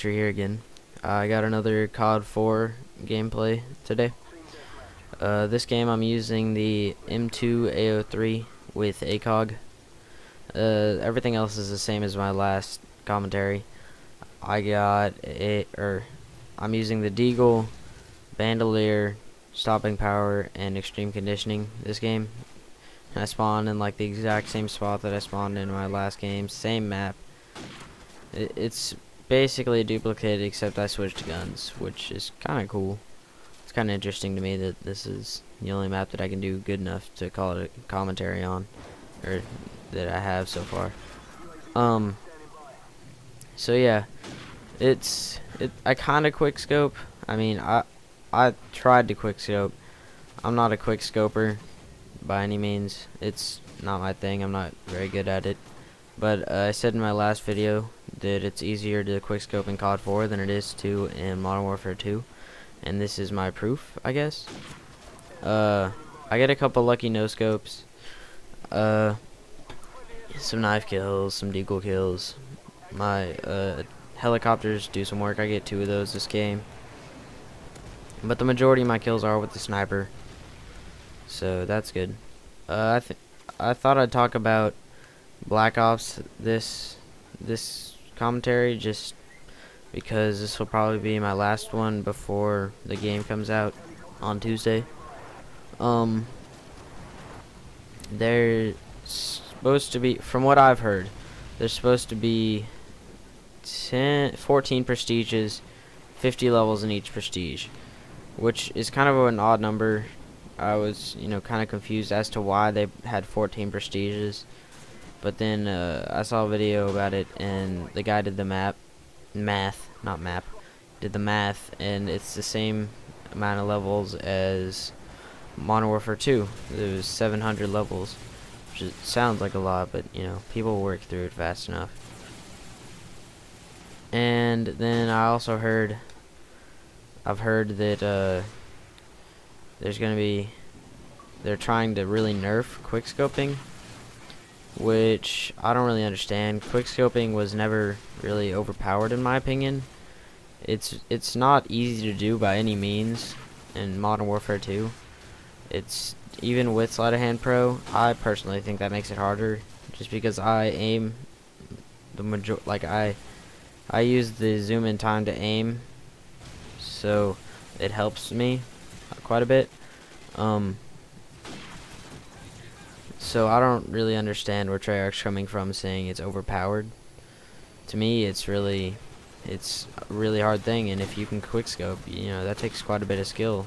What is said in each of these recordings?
Tree here again. I got another COD 4 gameplay today. This game I'm using the M2A03 with ACOG. Everything else is the same as my last commentary. I'm using the Deagle, Bandolier, Stopping Power, and Extreme Conditioning this game. I spawned in like the exact same spot that I spawned in my last game, same map. It's basically a duplicate, except I switched guns, which is kind of cool. It's kind of interesting to me that this is the only map that I can do good enough to call it a commentary on, or that I have so far. So yeah, I kind of quick scope. I mean, I tried to quick scope. I'm not a quick scoper by any means. It's not my thing. I'm not very good at it. But I said in my last video that it's easier to quickscope in COD 4 than it is to in Modern Warfare 2, and this is my proof, I guess. I get a couple lucky no scopes, some knife kills, some deagle kills. My helicopters do some work. I get 2 of those this game, but the majority of my kills are with the sniper, so that's good. I thought I'd talk about Black Ops this commentary, just because this will probably be my last one before the game comes out on Tuesday. There's supposed to be, from what I've heard, there's supposed to be 14 prestiges, 50 levels in each prestige, which is kind of an odd number. I was, kind of confused as to why they had 14 prestiges. But then I saw a video about it, and the guy did the math, and it's the same amount of levels as Modern Warfare 2. It was 700 levels, which sounds like a lot, but people work through it fast enough. And then I also I've heard that they're trying to really nerf quickscoping, which I don't really understand. Quickscoping was never really overpowered in my opinion. It's not easy to do by any means in Modern Warfare 2. It's even with Sleight of Hand Pro, I personally think that makes it harder, just because I aim I use the zoom in time to aim, so it helps me quite a bit. So I don't really understand where Treyarch's coming from saying it's overpowered. To me, it's a really hard thing, and if you can quickscope, that takes quite a bit of skill.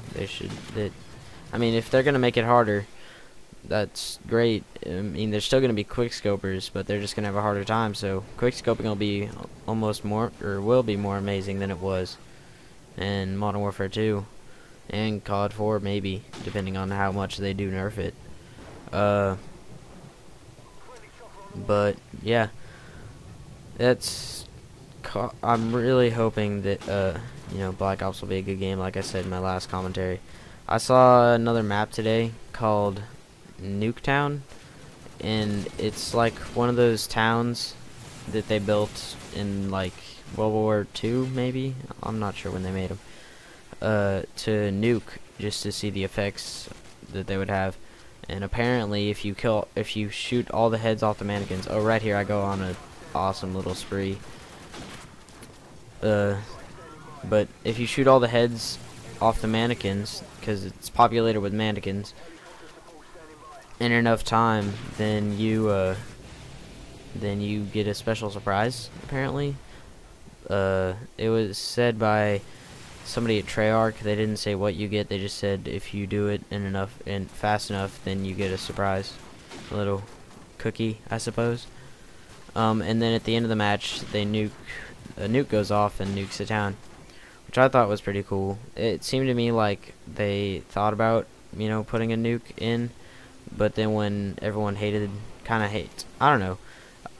I mean, if they're gonna make it harder, that's great. I mean, there's still gonna be quickscopers, but they're just gonna have a harder time. So quickscoping will be will be more amazing than it was in Modern Warfare 2 and COD 4, maybe, depending on how much they do nerf it. But yeah, I'm really hoping that Black Ops will be a good game, like I said in my last commentary. I saw another map today called Nuketown, and it's like one of those towns that they built in like World War II, maybe. I'm not sure when they made them. To nuke, just to see the effects that they would have. And apparently, if you shoot all the heads off the mannequins, right here I go on an awesome little spree. But if you shoot all the heads off the mannequins, because it's populated with mannequins, in enough time, then you get a special surprise. Apparently, it was said by somebody at Treyarch. They didn't say what you get. They just said if you do it fast enough, then you get a surprise, a little cookie, I suppose. And then at the end of the match, a nuke goes off and nukes the town, which I thought was pretty cool. It seemed to me like they thought about putting a nuke in, but then when everyone I don't know.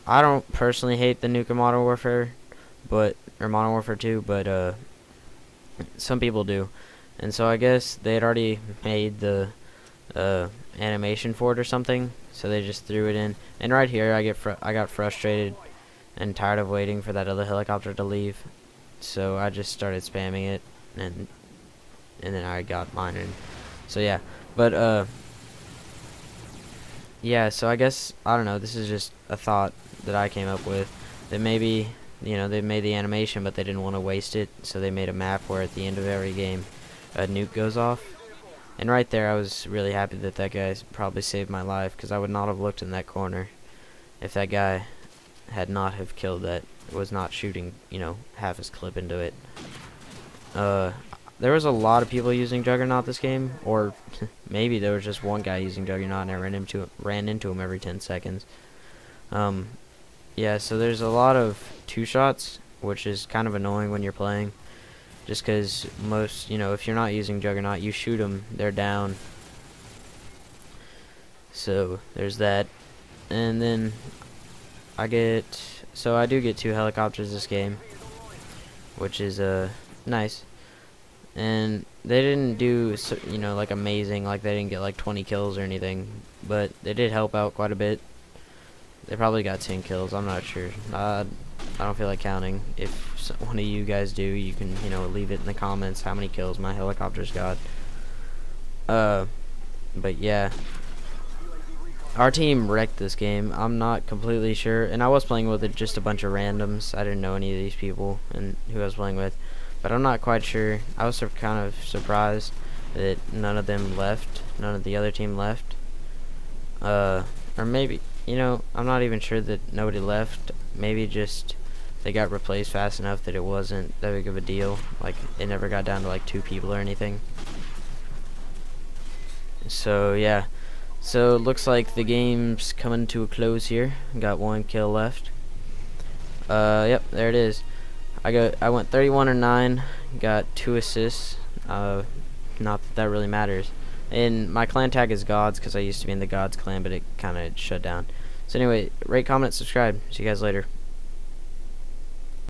I don't personally hate the nuke in Modern Warfare, or Modern Warfare 2, but some people do, and so I guess they had already made the animation for it or something, so they just threw it in. And right here, I got frustrated and tired of waiting for that other helicopter to leave, so I just started spamming it, and then I got mine. And so yeah, but yeah, so I guess, I don't know, this is just a thought that I came up with, that maybe, you know, they made the animation but they didn't want to waste it, so they made a map where at the end of every game a nuke goes off. And right there I was really happy that that guy probably saved my life, because I would not have looked in that corner if that guy had not have killed that, was not shooting, you know, half his clip into it. There was a lot of people using Juggernaut this game, or maybe there was just one guy using Juggernaut and I ran into him every 10 seconds. Yeah, so there's a lot of two-shots, which is kind of annoying when you're playing, just because most, you know, if you're not using Juggernaut, you shoot them, they're down. So there's that. And then I do get 2 helicopters this game, which is nice. And they didn't do, you know, like amazing, like they didn't get like 20 kills or anything, but they did help out quite a bit. They probably got 10 kills, I'm not sure. I don't feel like counting. If one of you guys do, you can, you know, leave it in the comments how many kills my helicopters got. But yeah, our team wrecked this game. I'm not completely sure, and I was playing with just a bunch of randoms. I didn't know any of these people and who I was playing with, but I'm not quite sure. I was kind of surprised that none of them left, none of the other team left. Or maybe, you know, I'm not even sure that nobody left. Maybe just they got replaced fast enough that it wasn't that big of a deal. Like, it never got down to like 2 people or anything. So yeah, so it looks like the game's coming to a close here. Got 1 kill left. Yep, there it is. I went 31-9, got 2 assists. Not that that really matters. And my clan tag is Gods, because I used to be in the Gods clan, but it kind of shut down. So anyway, rate, comment, subscribe. See you guys later.